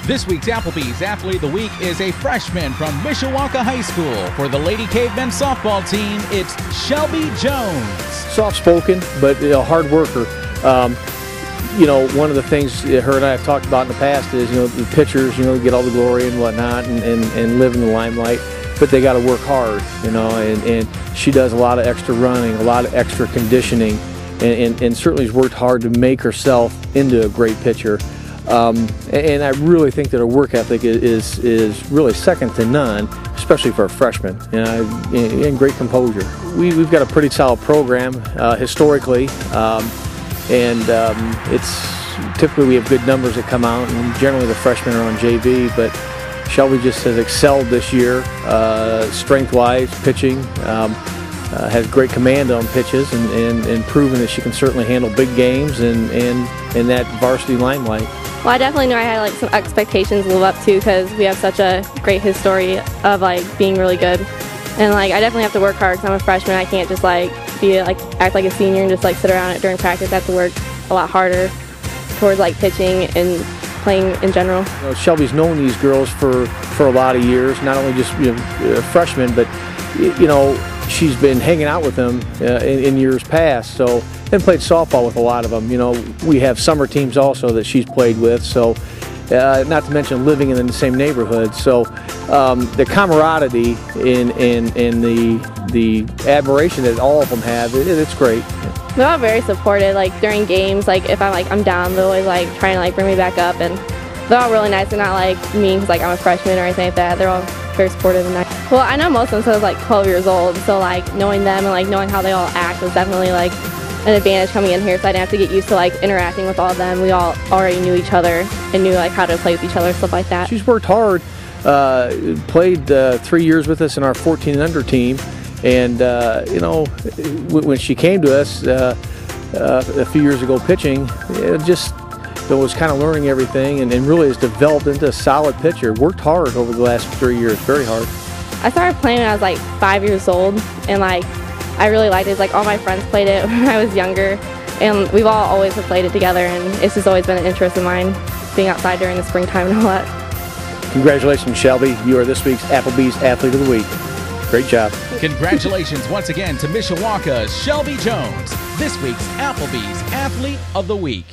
This week's Applebees Athlete of the Week is a freshman from Mishawaka High School. For the Lady Cavemen softball team, it's Shelbie Jones. Soft-spoken, but a hard worker. One of the things her and I have talked about in the past is, the pitchers, get all the glory and whatnot and live in the limelight, but they got to work hard, and she does a lot of extra running, a lot of extra conditioning, and certainly has worked hard to make herself into a great pitcher. And I really think that her work ethic is really second to none, especially for a freshman, and great composure. We've got a pretty solid program historically, it's typically we have good numbers that come out, and generally the freshmen are on JV, but Shelbie just has excelled this year, strength-wise, pitching, has great command on pitches, and proven that she can certainly handle big games and that varsity limelight. Well, I definitely knew I had some expectations to live up to because we have such a great history of being really good, and I definitely have to work hard because I'm a freshman. I can't just act like a senior and just sit around during practice. I have to work a lot harder towards pitching and playing in general. Shelbie's known these girls for a lot of years, not only just freshmen, but she's been hanging out with them in years past, so, and played softball with a lot of them. We have summer teams also that she's played with, so not to mention living in the same neighborhood. So the camaraderie and the admiration that all of them have, it's great. They're all very supportive. During games, if I'm down, they're always trying to bring me back up, and they're all really nice. They're not mean because I'm a freshman or anything like that. They're all very supportive and nice. Well, I know most of them since I was 12 years old, so knowing them and knowing how they all act was definitely an advantage coming in here, so I didn't have to get used to interacting with all of them. We all already knew each other and knew how to play with each other, stuff like that. She's worked hard, played 3 years with us in our 14 and under team, and when she came to us a few years ago pitching, it was kind of learning everything and really has developed into a solid pitcher. Worked hard over the last 3 years, very hard. I started playing when I was 5 years old, and I really liked it. All my friends played it when I was younger, and we've all always played it together, and it's just always been an interest of mine, being outside during the springtime and all that. Congratulations, Shelbie. You are this week's Applebees Athlete of the Week. Great job. Congratulations once again to Mishawaka's Shelbie Jones, this week's Applebees Athlete of the Week.